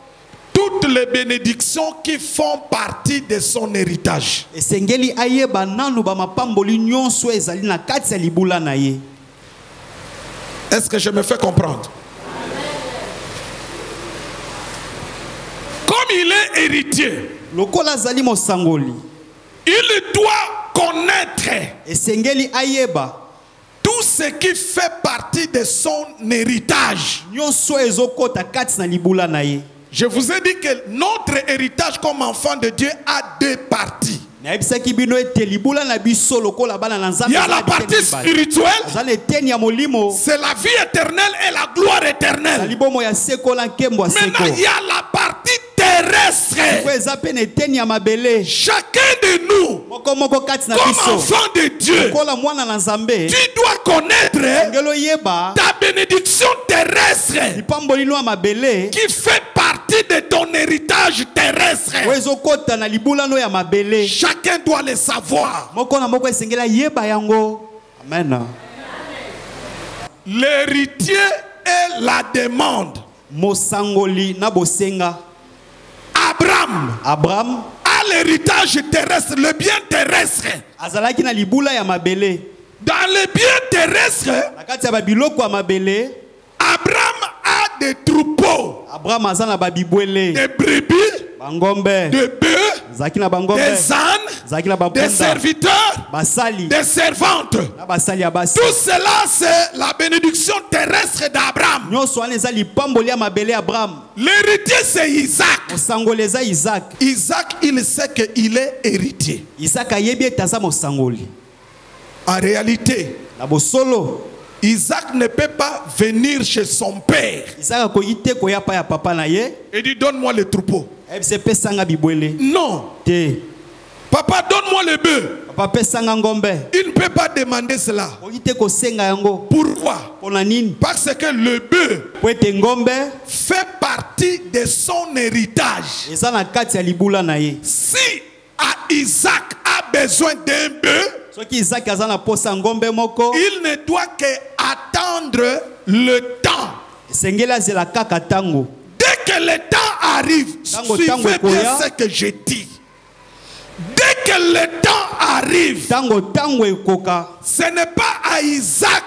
toutes les bénédictions qui font partie de son héritage. esengeli ayeba nanu ba mapamboli nyonso ezali na kati ya libula na ye. Est-ce que je me fais comprendre? Comme il est héritier, Lokola azali mosangoli, il doit connaître esengeli ayeba tout ce qui fait partie de son héritage. nyonso ezokota kati na libula na ye. Je vous ai dit que notre héritage comme enfant de Dieu a deux parties. Nayebisaki bino ete libula na biso lokola bana na Nzambe. Il y a la partie spirituelle, azali eteni ya molimo, c'est la vie éternelle et la gloire éternelle. azali bomo ya seko na nkembo ya seko. Maintenant, il y a la partie terrestre. Ko eza pe na eteni ya mabele. Chacun de nous, Moko moko kati na comme biso, enfant de Dieu, lokola mwana na Nzambe, tu dois connaître ngelo yeba ta bénédiction terrestre lipambolino ya mabele qui fait partie de ton héritage terrestre. oyo ezokota na libula no ya mabele. Chacun doit le savoir. Moko na moko esengeli ayeba yango. Amen. L'héritier est la demande. Mosangoli na bosenga. Abraham a l'héritage terrestre, le bien terrestre. azalaki na libula ya mabele. Dans le bien terrestre, Na kati ya babiloko ya mabele, Abraham a des troupeaux, Abraham aza na babibwele, des brebis, bangombe, des bœufs, zaki na bangombe, des ânes, zaki na des bampunda, serviteurs, basali, des servantes. na basali ya basi. Tout cela, c'est la bénédiction terrestre d'Abraham. Nyonso wana eza lipamboli ya mabele ya Abraham. L'héritier, c'est Isaac. Mosangoli eza Isaac. Isaac, il sait qu'il est héritier. Isaac ayebi ete aza mosangoli. En réalité, Na bosolo, Isaac ne peut pas venir chez son père Isaac akoki te koya pa ya papa na ye, et dit: donne-moi le troupeau. ebise pesanga bibwele. Non. Te. Papa, donne-moi le bœuf. Papa pesanga ngombe. Il ne peut pas demander cela. Akoki te kosenga yango. Pourquoi? Pona nini? Parce que le bœuf Po ete ngombe fait partie de son héritage. eza na kati ya libula na ye. Si Isaac a besoin d'un bœuf, Soki Isaac aza na posa ngombe moko, il ne doit que attendre le temps. esengeli azela kaka tango. Dès que le temps arrive, Tango, suivez tango, bien koya. ce que je dis. Dès que le temps arrive, Tango ekoka. ce n'est pas à Isaac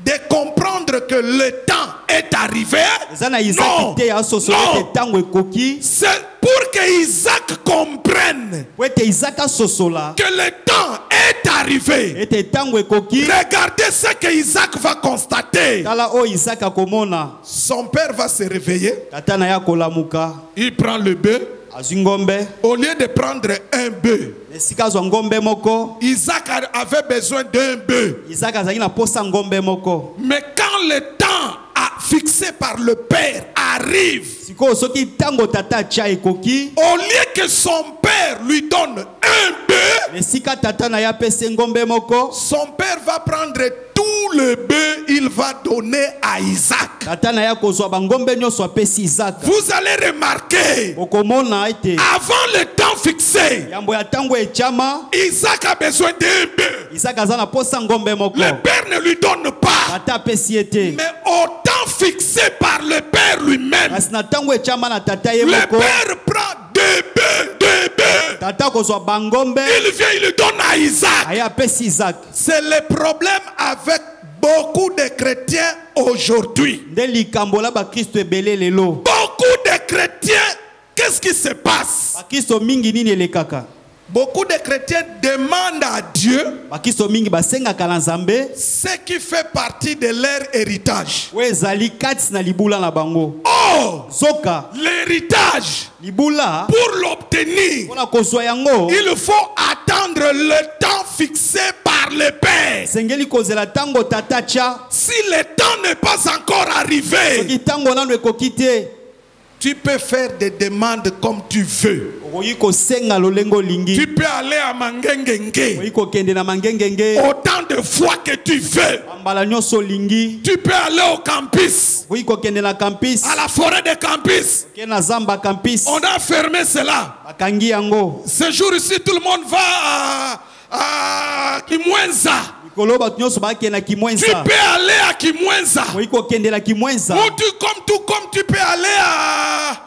de comprendre que le temps est arrivé. Eza na Isaac Non, te ya sosola non. ete tango ekoki. C'est pour que Isaac comprenne Po ete Isaac asosola que le temps est arrivé. ete tango ekoki. Regardez ce que Isaac va constater. Tala o Isaac akomona. Son père va se réveiller. Tata na ya kolamuka. Il prend le bœuf. Azwi ngombe. Au lieu de prendre un bœuf, Esika azwa ngombe moko. Isaac avait besoin d'un bœuf. Isaac azalaki na posa ngombe moko. Mais quand le temps fixé par le Père arrive, Siko soki tango tata cha ekoki. au lieu que son Père lui donne un bœuf, Mais sika tata na ya pese ngombe moko. son Père va prendre tout le bœuf, il va donner à Isaac. Tata na ya kozwa bangombe nyonso apesi Isaac. Vous allez remarquer, Okomona ete. avant le temps fixé, Yambo ya tango echama. Isaac a besoin d'un bœuf. Isaac aza na posa ngombe moko. Le Père ne lui donne pas. Tata apesi ete. Mais au temps fixé par le Père lui-même, Kasi na tango echama na tata ye le moko. Père prend deux bœufs. Tata kozwa bangombe. Il vient, il le donne à Isaac. Aya apesi Isaac. C'est le problème avec beaucoup de chrétiens aujourd'hui. Nde likambo la ba Kristo ebele lelo. Beaucoup de chrétiens, qu'est-ce qui se passe? Ba Kristo mingi nini elekaka? Beaucoup de chrétiens demandent à Dieu Ba Kristo mingi basengaka na Nzambe. ce qui fait partie de leur héritage. We ezali kati na libula na bango. Or, Zoka l'héritage, libula pour l'obtenir, pona kozwa yango. il faut attendre le temps fixé par le Père. Sengeli kozela tango tata cha. Si le temps n'est pas encore arrivé, Soki tango nanu ekoki te. tu peux faire des demandes comme tu veux. Okoki kosenga lolengo lingi. Tu peux aller à Mangengenge Okoki kokende na mangengenge. autant de fois que tu veux. Mbala nyonso lingi. Tu peux aller au campus, Okoki kokende na campus. à la forêt de campus. Ke na zamba campus. On a fermé cela. Bakangi yango. Ce jour-ci, tout le monde va à Kimwenza. Mikolo bato nyonso bakende na Tu Kimwenza. peux aller à Kimwenza. Okoki kokende na Kimwenza. Ou comme tu peux aller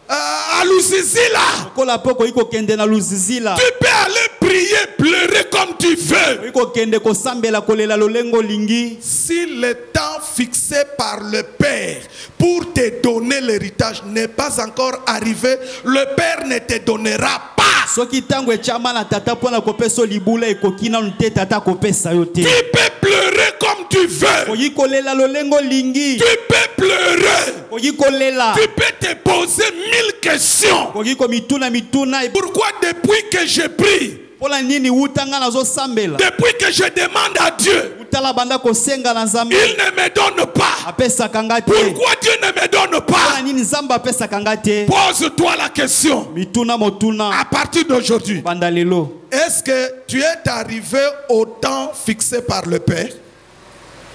à Lusizila. Kola po okoki kokende na Luzizila. Tu peux aller prier, pleurer comme tu veux. Okoki kokende kosambela kolela lolengo lingi. Si le temps fixé par le Père pour te donner l'héritage n'est pas encore arrivé, le Père ne te donnera pas. Soki tango echama na tata pona kopesa libula ekoki na nte tata kopesa yo te. Tu peux pleurer comme tu veux. Okoki kolela lolengo lingi. Tu peux pleurer. Okoki kolela. Tu peux te poser 1000 questions. Okoki komituna mituna. Pourquoi depuis que je prie, Pona nini utanga nazo sambela. depuis que je demande à Dieu, Utala banda kosenga na Nzambe. il ne me donne pas. Apesa kanga te. Pourquoi Dieu ne me donne Pona pas? nini Nzambe apesa kanga te. Pose-toi la question. Mituna motuna. À partir d'aujourd'hui, Banda lelo. est-ce que tu es arrivé au temps fixé par le Père?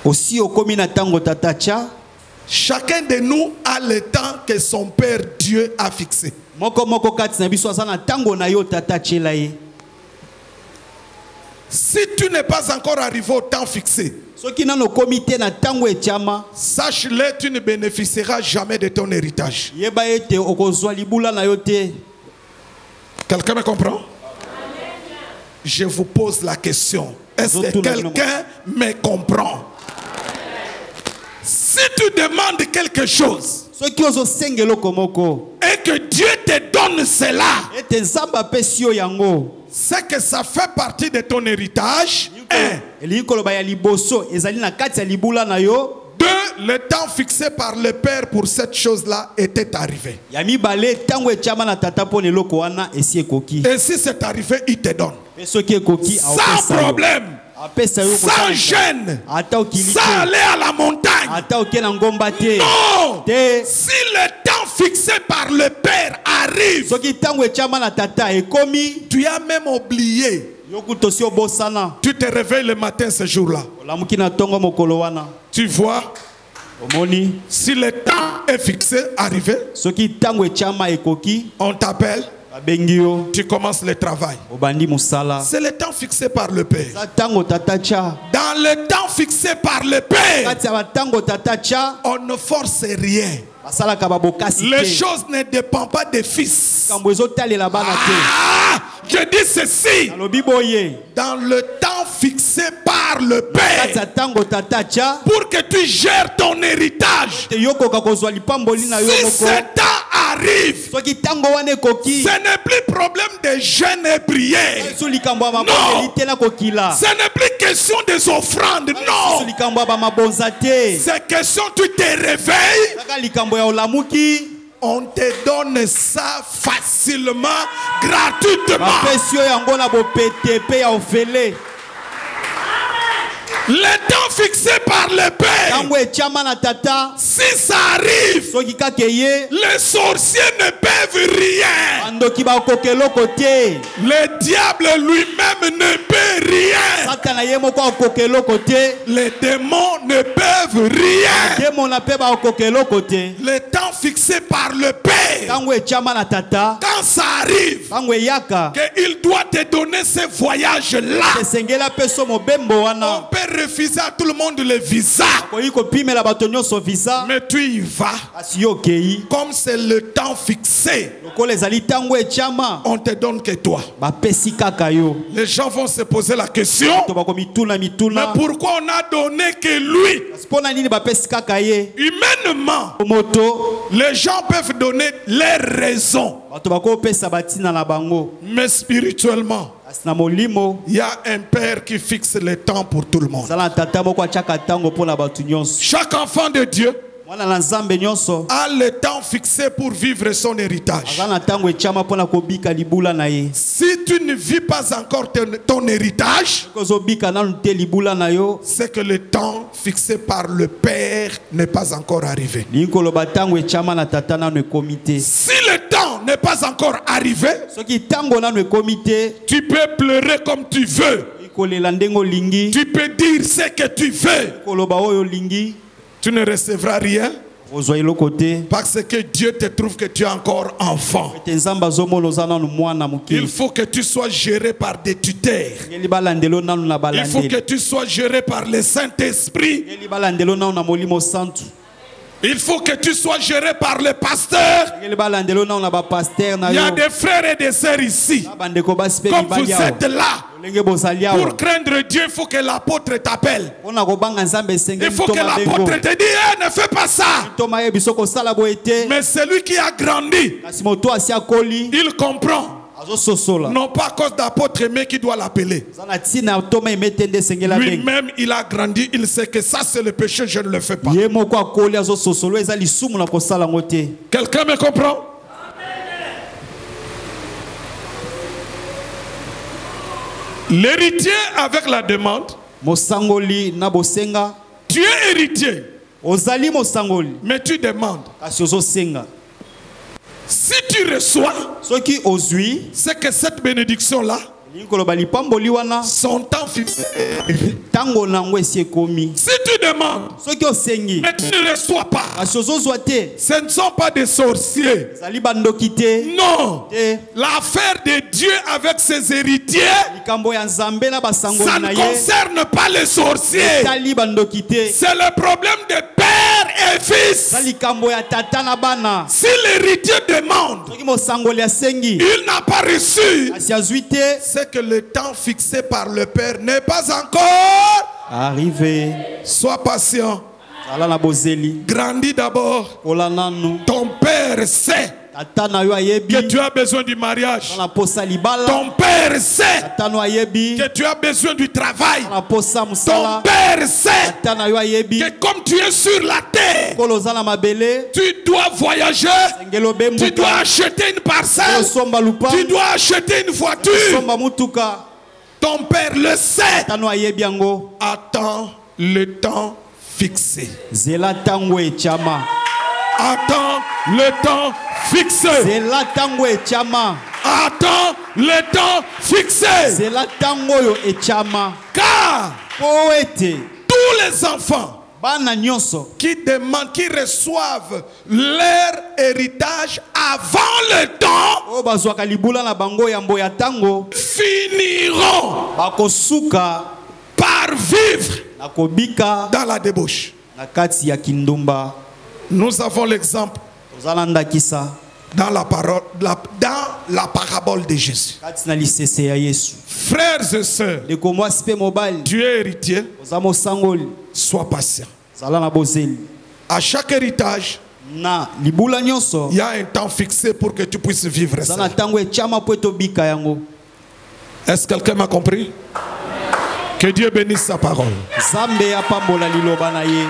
Aussi okomi na tango tata cha. Chacun de nous a le temps que son Père Dieu a fixé. Moko moko kati na biso aza na tango na yo tata chela ye. Si tu n'es pas encore arrivé au temps fixé, Soki nano komite na tango echama. sache-le, tu ne bénéficieras jamais de ton héritage. Yeba ete okozwa libula na yo te. Quelqu'un me comprend? Je vous pose la question. Est-ce que quelqu'un me comprend? Si tu demandes quelque chose Soki ozo sengelo komoko. et que Dieu te donne cela, Ete Nzambe apesi yo yango. c'est que ça fait partie de ton héritage. 1. Eli koloba ya liboso ezali na kati ya libula na yo. 2. Le temps fixé par le Père pour cette chose-là était arrivé. Ya mibale tango echama na tata pona eloko wana esi ekoki. Et si c'est arrivé, il te donne. Pe soki ekoki Sans problème, apesa yo sans gêne, ata okili sans te. aller à la montagne. Ata oke na ngomba te. Non! Te. Si le temps fixé par le Père arrive, Soki tango echama na tata ekomi. tu as même oublié. Yoku tosi obosana. Tu te réveilles le matin ce jour-là. Olamuki na tongo mokolo wana. Tu vois, Omoni. si le temps est fixé, arrivé, Soki tango echama ekoki. on t'appelle, Babengi yo. tu commences le travail. Obandi musala. C'est le temps fixé par le Père. Sa tango tata cha. Dans le temps fixé par le Père, Kati ya tango tata cha. on ne force rien. Basalaka babokasi te. Les choses ne dépendent pas des fils. Kambo ezotalela bana te. Ah, je dis ceci. Alobi boye. Dans le temps fixé par le Kati ya Père, tango tata cha. pour que tu gères ton héritage. Te yokoka kozwa lipamboli na yo Si moko. ce temps arrive, Soki tango wana ekoki. ce n'est plus problème de jeûne et prière. Su likambo ya mabondeli te na kokila. Ce n'est plus question des offrandes. Su Non. likambo ya bamabonza te. C'est question, tu te réveilles, Kaka likambo ya olamuki. on te donne ça facilement, gratuitement. Bapesi yo yango na bopete pe ya ofele. Le temps fixé par le Père. tango etiama na tata Si ça arrive, soki kaka eye les sorciers ne peuvent rien. bandoki bakoka eloko te Le diable lui-même ne peut rien. satana ye moko akoka eloko te Les démons ne peuvent rien. demona mpe bakoka eloko te Le temps fixé par le Père. tango etiama na tata Quand ça arrive, tango eyaka qu'il doit te donner ce voyage-là, esengeli apeso mobembo on wana peut refuser à tout le monde le visa. koyi kopimela bato nyonso visa Mais tu y vas. kasi yo okei Comme c'est le temps fixé, lokola ezali tango etiama on te donne que toi. bapesi kaka yo Les gens vont se poser la question, to bakomituna mais mituna pourquoi on a donné que lui? kasi mpona nini bapesi kaka ye Humainement, moto les gens peuvent donner leurs raisons. bato bakopesa batina na bango Mais spirituellement, kasi na molimo il y a un Père qui fixe le temps pour tout le monde. zala na tata moko atiaka ntango mpona bato nyonso Chaque enfant de Dieu mwana na nzambe nyonso a le temps fixé pour vivre son héritage. aza na ntango etiama mpona kobika libula na ye Si tu ne vis pas encore ton héritage, soki ozobika nanu te libula na yo c'est que le temps fixé par le Père n'est pas encore arrivé. lingi koloba ntango etiama na tata nanu ekomi te Si le temps n'est pas encore arrivé, soki ntango nanu ekomi te tu peux pleurer comme tu veux. kolela ndenge olingi Tu peux dire ce que tu veux. koloba oyo olingi Tu ne recevras rien ozwa eloko te parce que Dieu te trouve que tu es encore enfant. ete nzambe azomona oza nanu mwana Il moke faut que tu sois géré par des tuteurs. ngeli balandelo nanu na Il faut que balandeli tu sois géré par le Saint-Esprit. ngeli balandelo nanu na molimo santu Il faut que tu sois géré par le pasteur. ngeli balandelo nanu na bapaster na Il y yo a des frères et des sœurs ici. na bandeko basi mpe Comme vous mibali awa êtes là, olenge bozali awa pour craindre Dieu, il faut que l'apôtre t'appelle. mpona kobanga nzambe Il esengeli faut que ntoma l'apôtre bengo te dise, eh, ne fais pas ça. ntoma yebi soki osala boye te Mais celui qui a grandi, kasi moto asi akoli il comprend. azososola Non pas à cause d'apôtre, mais qui doit l'appeler. aza na ntina ntoma eme te nde esengeli abenga Lui-même, il a grandi, il sait que ça c'est le péché, je ne le fais pas. ye moko akoli azososola eza lisumu na kosala yango te Quelqu'un me comprend? L'héritier avec la demande, mosangoli na bosenga tu es héritier, ozali mosangoli mais tu demandes. kasi ozosenga Si tu reçois, soki ozwi c'est que cette bénédiction-là, lingi koloba lipamboli wana son temps fixé. ntango nango esi ekomi Si tu demandes, soki osengi mais tu ne reçois pas, kasi ozozwa te ce ne sont pas des sorciers. ezali bandoki te Non. te L'affaire de Dieu avec ses héritiers, likambo ya nzambe na ça basangoli na ne ye concerne pas les sorciers. etali bandoki te C'est le problème de père et fils. eza likambo ya tata na bana Si l'héritier demande, soki mosangoli asengi il n'a pas reçu. kasi azwi te C'est que le temps fixé par le Père n'est pas encore. arrive Sois patient. zala na bozeli Grandis d'abord. kola nanu Ton Père sait tata na yo ayebi que tu as besoin du mariage. na posa libala Ton Père sait tata no ayebi que tu as besoin du travail. na posa Ton mosala Père sait tata na yo ayebi que comme tu es sur la terre, kolo oza na mabele tu dois voyager. engeli Tu obembuka dois acheter une parcelle. osomba Tu lupango dois acheter une voiture. osomba mutuka Ton Père le sait. tata no ayebi yango Attends le temps fixé. zela ntango etiama Attends le temps fixé. zela ntango etiama Attends le temps fixé. zela ntango oyo etiama Car po ete tous les enfants bana nyonso qui demandent, qui reçoivent leur héritage avant le temps, oyo bazwaka libula na bango yambo ya ntango finiront bakosuka par vivre na kobika dans la débauche. na kati ya kindumba Nous avons l'exemple tozala ndakisa dans la parole, dans la parabole de Jésus. kati na lisese ya yesu Frères et sœurs, ndeko mwasi mpe mobali tu es héritier, oza mosangoli sois patient. zala na bozeli À chaque héritage, na libula nyonso il y a un temps fixé pour que tu puisses vivre oza ça. na ntango etiama mpo ete obika yango Est-ce que quelqu'un m'a compris? Que Dieu bénisse sa parole. nzambe apambola liloba na ye